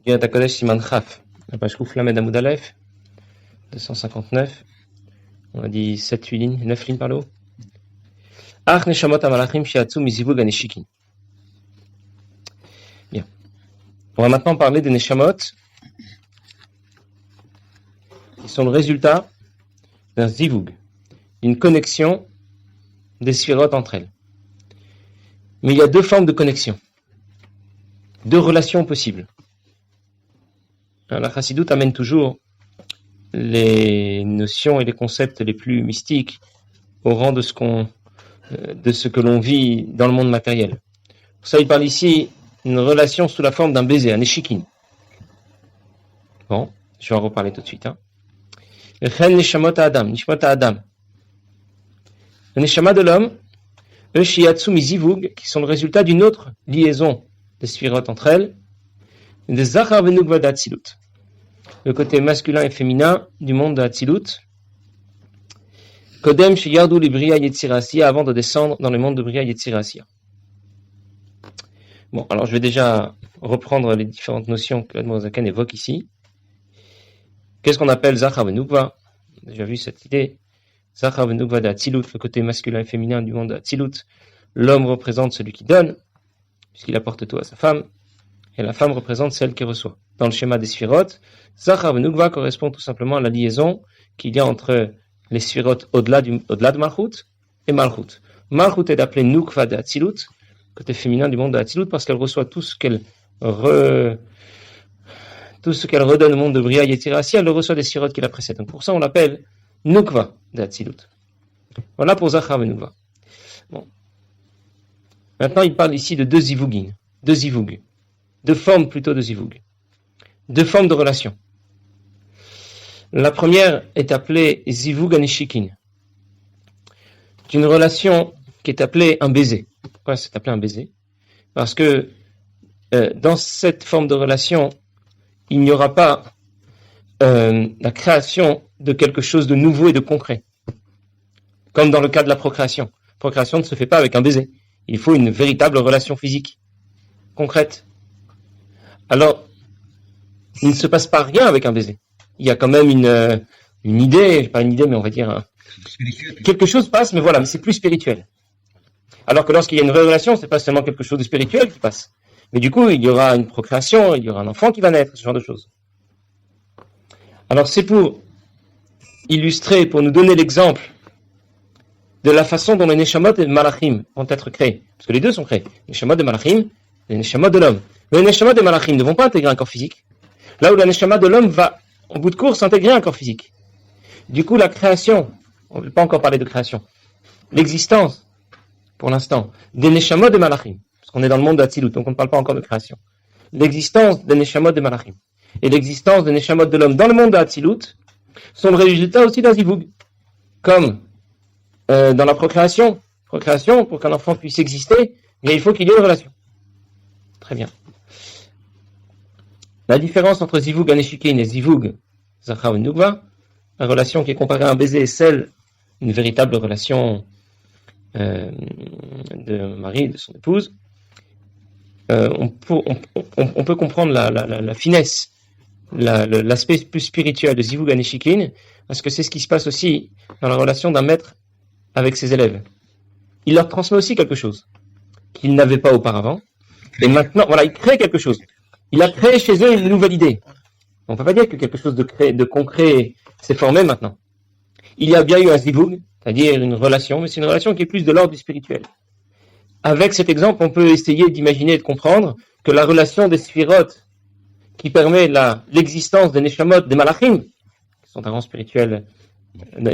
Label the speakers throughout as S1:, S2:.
S1: Guéret HaKodesh Siman Chaf, la page Kouf Lamed Amoud Aleph, 259. On a dit 7-8 lignes, 9 lignes par le haut. Ach Neshamot HaMalachim Shiatsu Mizivug HaNeshikin. Bien. On va maintenant parler des Neshamot qui sont le résultat d'un Zivug, d'une connexion des Sphirot entre elles. Mais il y a deux formes de connexion, deux relations possibles. Alors, la Chassidoute amène toujours les notions et les concepts les plus mystiques au rang de ce que l'on vit dans le monde matériel. Pour ça, il parle ici d'une relation sous la forme d'un baiser, un eshikin. Bon, je vais en reparler tout de suite. Le chen neshamot Adam, nishmot Adam. Le neshama de l'homme, eux shiatsu mizivug, qui sont le résultat d'une autre liaison des sphirotes entre elles, des zachar venugva d'Atsilut. Le côté masculin et féminin du monde d'Atsilut. Kodem sheyardu libriya yetzirasia, avant de descendre dans le monde de Briya Yetzirasia. Bon, alors je vais déjà reprendre les différentes notions que Admor Zaken évoque ici. Qu'est-ce qu'on appelle Zachar venugva? On a déjà vu cette idée. Zachar venugva d'Atsilut, le côté masculin et féminin du monde d'Atsilut. L'homme représente celui qui donne, puisqu'il apporte tout à sa femme, et la femme représente celle qui reçoit. Dans le schéma des sphirotes, Zachar venugva correspond tout simplement à la liaison qu'il y a entre les sphirotes au-delà de Malchut et Malchut. Malchut est appelée Nukva d'Atsilut, côté féminin du monde d'Atsilut, parce qu'elle reçoit tout ce qu'elle redonne au monde de Briya Yetzirasia, elle le reçoit des sphirotes qui la précèdent. Donc pour ça, on l'appelle Nukva d'Atsilut. Voilà pour Zachar venugva. Bon. Maintenant, il parle ici de deux zivugim, deux formes plutôt de zivug, deux formes de relations. La première est appelée zivug aneshikin. C'est une relation qui est appelée un baiser. Pourquoi c'est appelé un baiser? Parce que dans cette forme de relation, il n'y aura pas la création de quelque chose de nouveau et de concret. Comme dans le cas de la procréation. La procréation ne se fait pas avec un baiser. Il faut une véritable relation physique, concrète. Alors, il ne se passe pas rien avec un baiser. Il y a quand même une idée, pas une idée, mais on va dire quelque chose passe, mais voilà, mais c'est plus spirituel. Alors que lorsqu'il y a une vraie relation, c'est pas seulement quelque chose de spirituel qui passe. Mais du coup, il y aura une procréation, il y aura un enfant qui va naître, ce genre de choses. Alors c'est pour illustrer, pour nous donner l'exemple de la façon dont les Neshamot et les Malachim vont être créés. Parce que les deux sont créés. Les Neshamot de Malachim, les Neshamot de l'homme. Mais les Neshamot de Malachim ne vont pas intégrer un corps physique. Là où la Neshama de l'homme va, en bout de course, intégrer un corps physique. Du coup, la création, on ne veut pas encore parler de création, l'existence, pour l'instant, des Neshamot de Malachim, parce qu'on est dans le monde d'Atsilut, donc on ne parle pas encore de création. L'existence des Neshamot de Malachim et l'existence des Neshamot de l'homme dans le monde d'Atsilut sont le résultat aussi d'un zivug. Comme dans la procréation, pour qu'un enfant puisse exister, il faut qu'il y ait une relation. Très bien. La différence entre zivug aneshikin et zivug zachar venugva, la relation qui est comparée à un baiser est celle d'une véritable relation de mari, de son épouse. On peut comprendre la finesse, l'aspect plus spirituel de zivug aneshikin, parce que c'est ce qui se passe aussi dans la relation d'un maître avec ses élèves. Il leur transmet aussi quelque chose qu'ils n'avaient pas auparavant. Et maintenant, voilà, il crée quelque chose. Il a créé chez eux une nouvelle idée. On ne peut pas dire que quelque chose de concret s'est formé maintenant. Il y a bien eu un zivug, c'est-à-dire une relation, mais c'est une relation qui est plus de l'ordre du spirituel. Avec cet exemple, on peut essayer d'imaginer et de comprendre que la relation des sphirotes qui permet l'existence des neshamot, des malachim, qui sont un rang spirituel,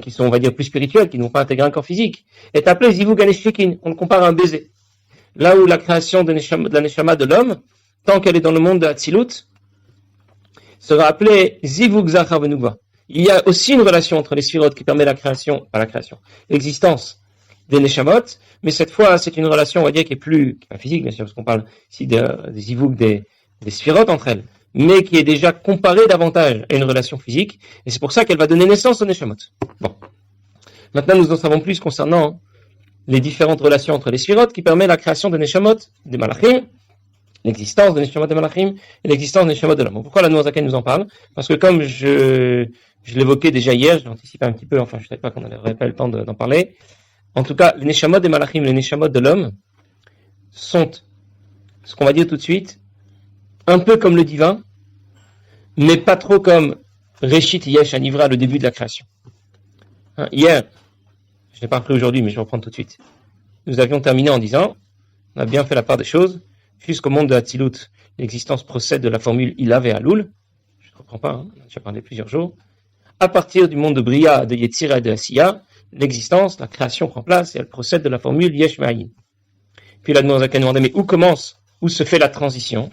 S1: qui sont, on va dire, plus spirituels, qui n'ont pas intégré un corps physique, est appelée zivug aneshikin. On le compare à un baiser. Là où la création de la neshama de l'homme, tant qu'elle est dans le monde de Hatzilut, sera appelée zivug zachar venugva. Il y a aussi une relation entre les sphirotes qui permet l'existence des neshamot, mais cette fois, c'est une relation, on va dire, qui est pas physique, bien sûr, parce qu'on parle ici des zivug des sphirotes entre elles, mais qui est déjà comparée davantage à une relation physique, et c'est pour ça qu'elle va donner naissance aux neshamot. Bon. Maintenant, nous en savons plus concernant les différentes relations entre les sphirotes qui permettent la création des neshamot, des malachim, l'existence de Neshamot de Malachim et l'existence de Neshamot de l'homme. Pourquoi la Noazaken nous en parle? Parce que comme je l'évoquais déjà hier, je l'anticipais un petit peu, enfin je ne savais pas qu'on n'aurait pas le temps d'en parler. En tout cas, les Neshamot de Malachim, les Neshamot de l'homme sont, ce qu'on va dire tout de suite, un peu comme le divin, mais pas trop comme Reshit Yesh Anivra, le début de la création. Hier, je ne l'ai pas repris aujourd'hui, mais je vais reprendre tout de suite. Nous avions terminé en disant, on a bien fait la part des choses, jusqu'au monde de Hatzilut, l'existence procède de la formule Ilav et Alul. Je ne reprends pas, on a déjà parlé plusieurs jours. À partir du monde de Bria, de Yetzira et de Asiya, l'existence, la création prend place et elle procède de la formule Yesh Ma'ayin. Puis là, nous avons demandé, mais où se fait la transition?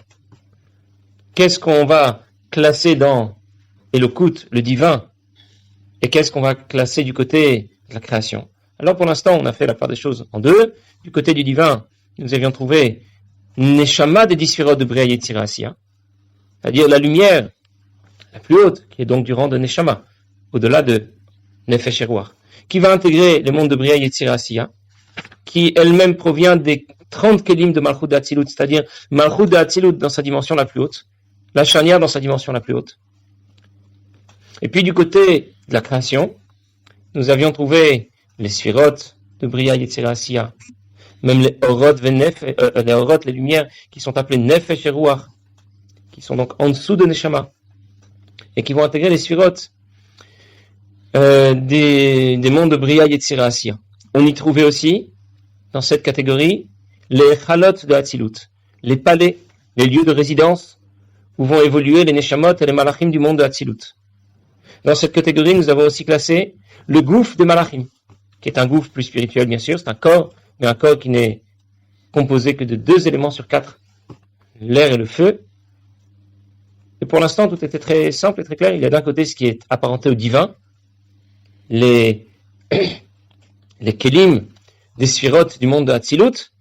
S1: Qu'est-ce qu'on va classer dans Elokut, le divin, et qu'est-ce qu'on va classer du côté de la création? Alors pour l'instant, on a fait la part des choses en deux. Du côté du divin, nous avions trouvé Neshama des 10 sphirot de Bria Yetzira Asiya, c'est-à-dire la lumière la plus haute, qui est donc du rang de Neshama, au-delà de Nefesh et Ruach, qui va intégrer les mondes de Bria Yetzira Asiya, qui elle-même provient des 30 kelim de Malchut d'Atzilut, c'est-à-dire Malchut d'Atzilut dans sa dimension la plus haute, la Shania dans sa dimension la plus haute. Et puis du côté de la création, nous avions trouvé les Sphirot de Bria Yetzira Asiya, même les Orot, les lumières qui sont appelées Nefesh et Ruach, qui sont donc en dessous de Neshama, et qui vont intégrer les Sphirot des mondes de Bria Yetzira Asiya. On y trouvait aussi, dans cette catégorie, les Chalot de Hatzilut, les palais, les lieux de résidence, où vont évoluer les Neshamot et les Malachim du monde de Hatzilut. Dans cette catégorie, nous avons aussi classé le gouffre des Malachim, qui est un gouffre plus spirituel, bien sûr, c'est un corps, mais un corps qui n'est composé que de 2 éléments sur 4, l'air et le feu. Et pour l'instant, tout était très simple et très clair. Il y a d'un côté ce qui est apparenté au divin, les kelim des Sphirot du monde de Hatzilut,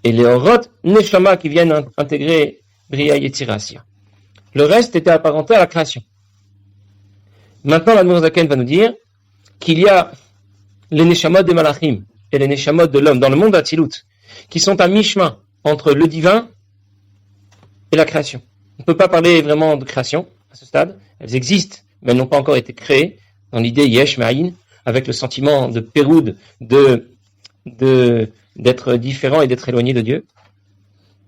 S1: et les Orot, Neshama, qui viennent intégrer Bria Yetzira Asiya. Le reste était apparenté à la création. Maintenant, la Noazaken va nous dire qu'il y a les Neshamot des Malachim et les Neshamot de l'homme dans le monde d'Hatzilut, qui sont à mi-chemin entre le divin et la création. On ne peut pas parler vraiment de création à ce stade. Elles existent, mais elles n'ont pas encore été créées dans l'idée Yesh Ma'ayin, avec le sentiment de Péroud, d'être différent et d'être éloigné de Dieu,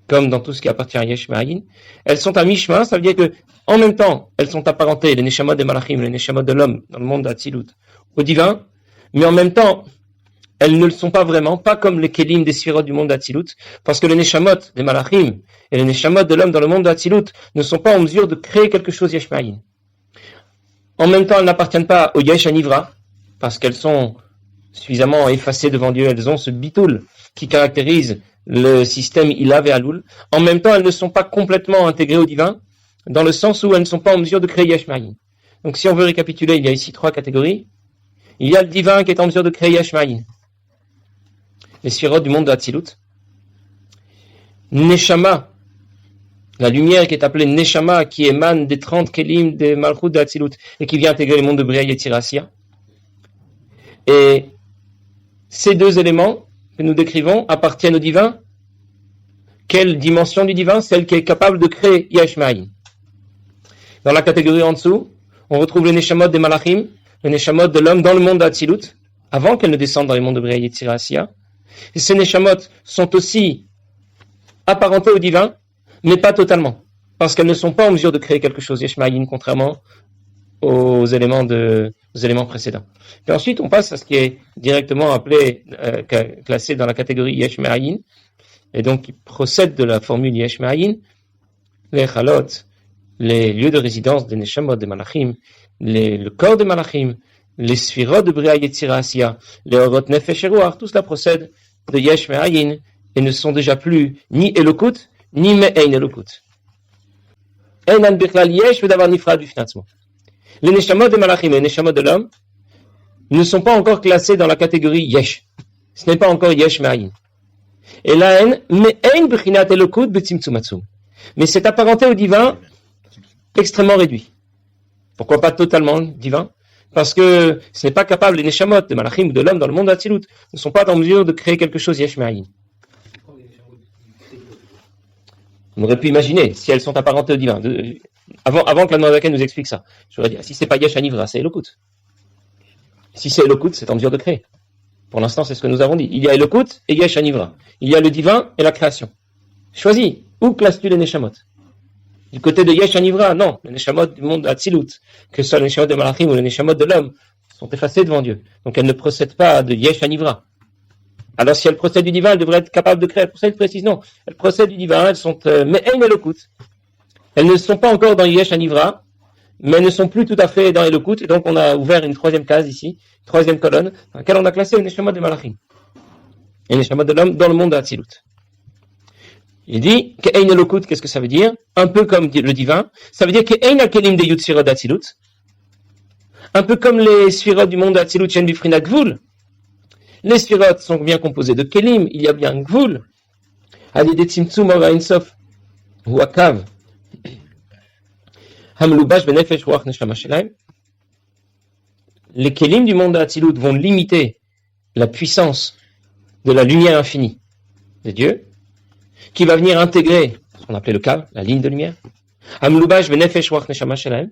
S1: comme dans tout ce qui appartient à Yesh Ma'ayin. Elles sont à mi-chemin, ça veut dire que en même temps, elles sont apparentées, les Neshamot des Malachim, les Neshamot de l'homme, dans le monde d'Hatzilut, au divin, mais en même temps, elles ne le sont pas vraiment, pas comme les Kelim des Sphirot du monde d'Hatzilut, parce que les Neshamot des Malachim et les Neshamot de l'homme dans le monde d'Hatzilut ne sont pas en mesure de créer quelque chose Yesh Ma'ayin. En même temps, elles n'appartiennent pas au Yesh Anivra, parce qu'elles sont suffisamment effacées devant Dieu, elles ont ce bitoul qui caractérise le système Ilav et Alul. En même temps, elles ne sont pas complètement intégrées au divin, dans le sens où elles ne sont pas en mesure de créer Yesh Ma'ayin. Donc si on veut récapituler, il y a ici 3 catégories. Il y a le divin qui est en mesure de créer Yesh Ma'ayin, les Sphirot du monde de Hatzilut. Neshama, la lumière qui est appelée Neshama, qui émane des 30 kelim des Malchut de Hatzilut et qui vient intégrer les mondes de Bria Yetzira Asiya. Et ces 2 éléments que nous décrivons appartiennent au divin. Quelle dimension du divin? Celle qui est capable de créer Yesh Ma'ayin. Dans la catégorie en dessous, on retrouve les Neshamot des Malachim, les Neshamot de l'homme dans le monde d'Hatzilut, avant qu'elles ne descendent dans les mondes de Bria Yetzira Asiya. Et ces Neshamot sont aussi apparentées au divin, mais pas totalement, parce qu'elles ne sont pas en mesure de créer quelque chose Yesh Ma'ayin, contrairement aux éléments précédents. Puis ensuite, on passe à ce qui est directement appelé, classé dans la catégorie Yesh Ma'ayin, et donc qui procède de la formule Yesh Ma'ayin, les Chalot, les lieux de résidence des Neshamot, des Malachim, le corps des Malachim, les Sphirot de Bria Yetzira Asiya, les Orot Nefesh et Ruach, tout cela procède de Yesh Ma'ayin, et ne sont déjà plus ni Elokut, ni Me'ein Elokut. Einan Bichlal Yesh Vedavar Nifrad Bifnatzmo. Les Neshamot des Malachim et les Neshamot de l'homme ne sont pas encore classés dans la catégorie Yesh. Ce n'est pas encore Yesh Ma'ayin. Et la haine, Me'ein Bichinat Elokut Betzimtzumatzum. Mais c'est apparenté au divin extrêmement réduit. Pourquoi pas totalement divin? Parce que ce n'est pas capable, les Neshamot de Malachim ou de l'homme dans le monde d'Hatzilut ne sont pas en mesure de créer quelque chose Yesh Ma'ayin. On aurait pu imaginer, si elles sont apparentées au divin, avant que la Noirzaken nous explique ça, j'aurais dit, si c'est pas Yesh Hanivra, c'est Elokut. Si c'est Elokut, c'est en mesure de créer. Pour l'instant, c'est ce que nous avons dit. Il y a Elokut et Yesh Hanivra. Il y a le divin et la création. Choisis. Où classes-tu les Neshamot? Du côté de Yesh Hanivra, non. Les Neshamot du monde Atzilut, que ce soit les Neshamot de Malachim ou les Neshamot de l'homme, sont effacées devant Dieu. Donc elles ne procèdent pas de Yesh Hanivra. Alors si elles procèdent du divin, elles devraient être capables de créer. Elles procèdent précise, non. Elles procèdent du divin, elles sont mais Elokut. Elles ne sont pas encore dans Yesh Hanivra, mais elles ne sont plus tout à fait dans Elokut. Et donc on a ouvert une troisième case ici, troisième colonne, dans laquelle on a classé les Neshamot de Malachim. Et les Neshamot de l'homme dans le monde d'Atzilut. Il dit qu'Ein Elokut, qu'est-ce que ça veut dire? Un peu comme le divin. Ça veut dire qu'Ein Akelim de Yud Sphirot d'Atzilut. Un peu comme les Sphirot du monde d'Atzilut, Shen Bifrina Gvul. Les Sphirot sont bien composés de Kelim, il y a bien Gvul. Alidé Tzimtzum Ora Ensof, ou Akav. Hamlubash Benefesh Ruach Neshama Shelaim. Les Kelim du monde d'Atzilut vont limiter la puissance de la lumière infinie de Dieu, qui va venir intégrer ce qu'on appelait le Kav, la ligne de lumière. Hamlubash Benefesh Ruach Neshama Shelaim.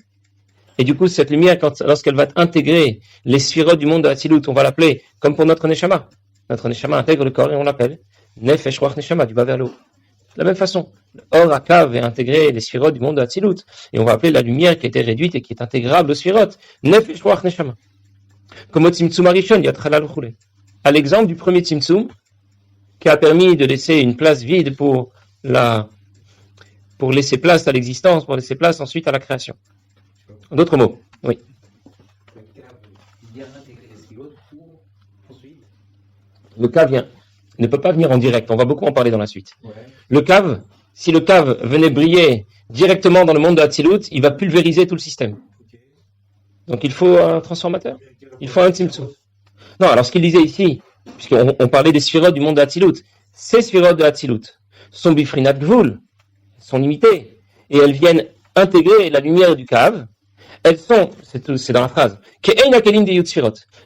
S1: Et du coup, cette lumière, lorsqu'elle va intégrer les sphirotes du monde de Hatzilut, on va l'appeler, comme pour notre Neshama. Notre Neshama intègre le corps et on l'appelle Nefesh Ruach Neshama, du bas vers le haut. De la même façon, Or Akav va intégrer les sphirotes du monde de Hatzilut. Et on va appeler la lumière qui a été réduite et qui est intégrable aux sphirotes Nefesh Ruach Neshama. Comme au Tzimtzum Arishon, Yatchalal Uchule. À l'exemple du premier Tzimtzum, qui a permis de laisser une place vide pour laisser place à l'existence, pour laisser place ensuite à la création. D'autres mots, oui. Le cave ne peut pas venir en direct, on va beaucoup en parler dans la suite. Ouais. Le cave, si le cave venait briller directement dans le monde de Hatzilut, il va pulvériser tout le système. Okay. Donc il faut un transformateur, il faut un Tzimtzum. Non, alors ce qu'il disait ici, puisqu'on parlait des sphirotes du monde de Hatzilut, ces sphirotes de Hatzilut sont bifrinat gvul, sont limitées, et elles viennent intégrer la lumière du cave. Elles sont, c'est dans la phrase,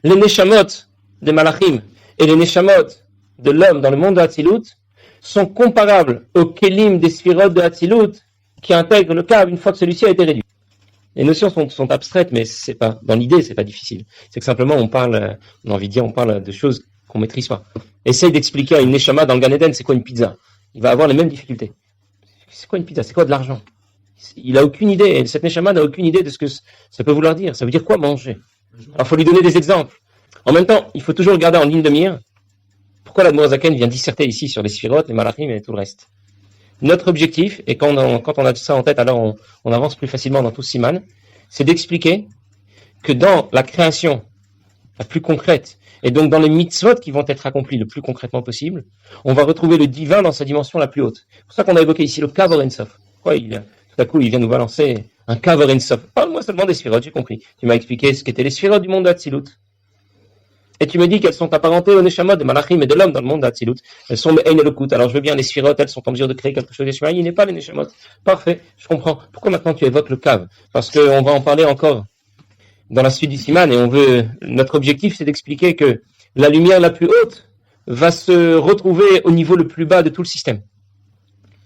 S1: les neshamot de Malachim et les neshamot de l'homme dans le monde de Hatzilut sont comparables aux kelim des sphirotes de Hatzilut qui intègrent le cave une fois que celui-ci a été réduit. Les notions sont abstraites, mais c'est pas, dans l'idée, c'est pas difficile. C'est que simplement on parle de choses qu'on maîtrise pas. Essaye d'expliquer à une neshama dans le Gan Eden, c'est quoi une pizza. Il va avoir les mêmes difficultés. C'est quoi une pizza? C'est quoi de l'argent? Il a aucune idée, cette Neshama n'a aucune idée de ce que ça peut vouloir dire. Ça veut dire quoi manger? Alors il faut lui donner des exemples. En même temps, il faut toujours regarder en ligne de mire pourquoi la Noirzaken vient disserter ici sur les sphirotes, les malachim et tout le reste. Notre objectif, et quand on a tout ça en tête, alors on avance plus facilement dans tout Siman, c'est d'expliquer que dans la création la plus concrète, et donc dans les mitzvot qui vont être accomplis le plus concrètement possible, on va retrouver le divin dans sa dimension la plus haute. C'est pour ça qu'on a évoqué ici le Kavor Ensof. Pourquoi tout à coup, il vient nous balancer un Kavor Ensof. Parle-moi seulement des sphirotes, j'ai compris. Tu m'as expliqué ce qu'étaient les sphirotes du monde d'Hatzilut. Et tu me dis qu'elles sont apparentées aux Neshamot de Malachim et de l'homme dans le monde d'Hatzilut. Elles sont Ein Elokut. Alors je veux bien les sphirotes, elles sont en mesure de créer quelque chose d'Eshmaï. Il n'est pas les Neshamot. Parfait, je comprends. Pourquoi maintenant tu évoques le Kav? Parce qu'on va en parler encore dans la suite du Siman et notre objectif c'est d'expliquer que la lumière la plus haute va se retrouver au niveau le plus bas de tout le système.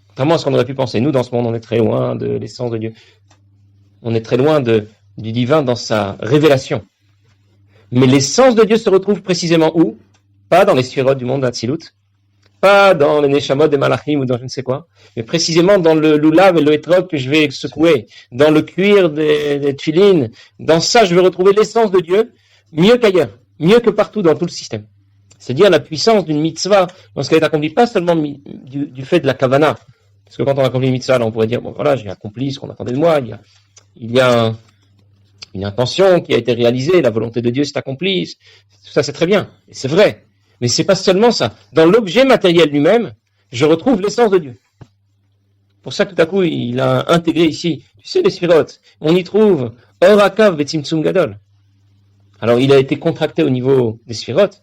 S1: Contrairement à ce qu'on aurait pu penser. Nous, dans ce monde, on est très loin de l'essence de Dieu. On est très loin du divin dans sa révélation. Mais l'essence de Dieu se retrouve précisément où? Pas dans les sphirotes du monde d'Hatzilut, pas dans les Neshamot des Malachim ou dans je ne sais quoi, mais précisément dans le Lulav et le Etrog que je vais secouer, dans le cuir des Tfilin. Dans ça, je vais retrouver l'essence de Dieu mieux qu'ailleurs, mieux que partout dans tout le système. C'est-à-dire la puissance d'une mitzvah lorsqu'elle est accomplie pas seulement du fait de la kavana. Parce que quand on accomplit une mitzvah, là, on pourrait dire, bon voilà, j'ai accompli ce qu'on attendait de moi, il y a une intention qui a été réalisée, la volonté de Dieu s'est accomplie, tout ça c'est très bien, et c'est vrai. Mais c'est pas seulement ça. Dans l'objet matériel lui-même, je retrouve l'essence de Dieu. Pour ça, tout à coup, il a intégré ici, tu sais, les sphirotes, on y trouve Or Akav Betzimtzum Gadol. Alors, il a été contracté au niveau des sphirotes,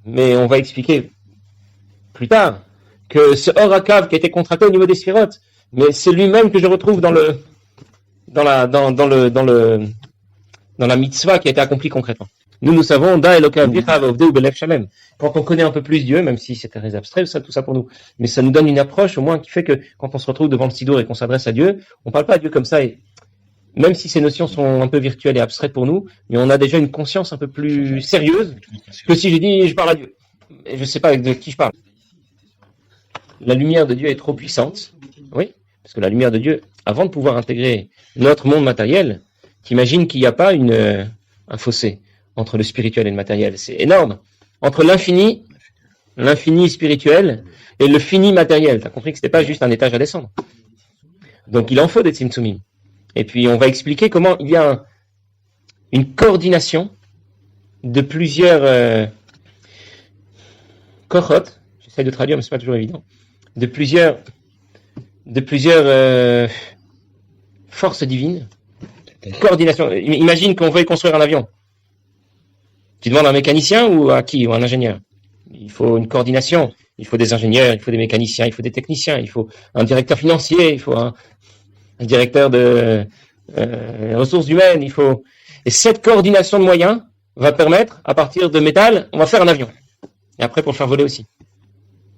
S1: mais on va expliquer plus tard que ce Or Akav qui a été contracté au niveau des sphirotes, mais c'est lui-même que je retrouve dans la mitzvah qui a été accomplie concrètement. Nous savons, Da Eloka Bicha Vavdeu Belev Shalem. Quand on connaît un peu plus Dieu, même si c'est très abstrait, tout ça pour nous, mais ça nous donne une approche au moins qui fait que quand on se retrouve devant le Sidour et qu'on s'adresse à Dieu, on parle pas à Dieu comme ça, et même si ces notions sont un peu virtuelles et abstraites pour nous, mais on a déjà une conscience un peu plus sérieuse que si je dis je parle à Dieu. Et je sais pas de qui je parle. La lumière de Dieu est trop puissante, oui, parce que la lumière de Dieu, avant de pouvoir intégrer notre monde matériel, t'imagines qu'il n'y a pas un fossé entre le spirituel et le matériel. C'est énorme. Entre l'infini spirituel et le fini matériel. Tu as compris que c'était pas juste un étage à descendre. Donc il en faut des tzimtzumim. Et puis on va expliquer comment il y a une coordination de plusieurs kochot, j'essaie de traduire mais c'est pas toujours évident, de plusieurs forces divines, coordination. Imagine qu'on veuille construire un avion. Tu demandes à un mécanicien ou à qui? Ou à un ingénieur? Il faut une coordination, il faut des ingénieurs, il faut des mécaniciens, il faut des techniciens, il faut un directeur financier, il faut un directeur de ressources humaines, et cette coordination de moyens va permettre, à partir de métal, on va faire un avion. Et après, pour le faire voler aussi.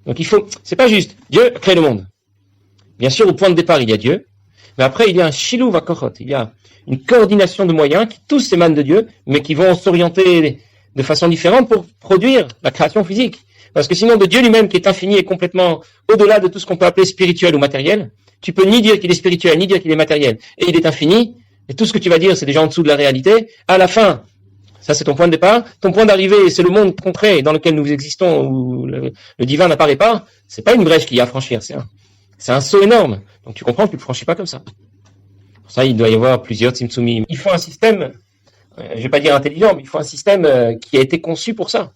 S1: Donc c'est pas juste, Dieu crée le monde. Bien sûr, au point de départ, il y a Dieu, mais après, il y a un shilou vakochot, il y a une coordination de moyens qui tous émanent de Dieu, mais qui vont s'orienter de façon différente pour produire la création physique. Parce que sinon, de Dieu lui-même, qui est infini et complètement au-delà de tout ce qu'on peut appeler spirituel ou matériel, tu peux ni dire qu'il est spirituel, ni dire qu'il est matériel, et il est infini, et tout ce que tu vas dire, c'est déjà en dessous de la réalité. À la fin, ça c'est ton point de départ, ton point d'arrivée, c'est le monde concret dans lequel nous existons, où le divin n'apparaît pas, c'est pas une brèche qu'il y a à franchir, c'est un saut énorme. Donc tu comprends que tu ne le franchis pas comme ça. Pour ça, il doit y avoir plusieurs tzimtzumim. Il faut un système, je vais pas dire intelligent, mais il faut un système qui a été conçu pour ça.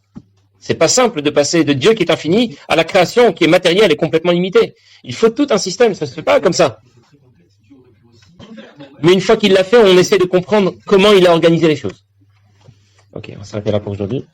S1: C'est pas simple de passer de Dieu qui est infini à la création qui est matérielle et complètement limitée. Il faut tout un système, ça se fait pas comme ça. Mais une fois qu'il l'a fait, on essaie de comprendre comment il a organisé les choses. Ok, on s'arrête là pour aujourd'hui.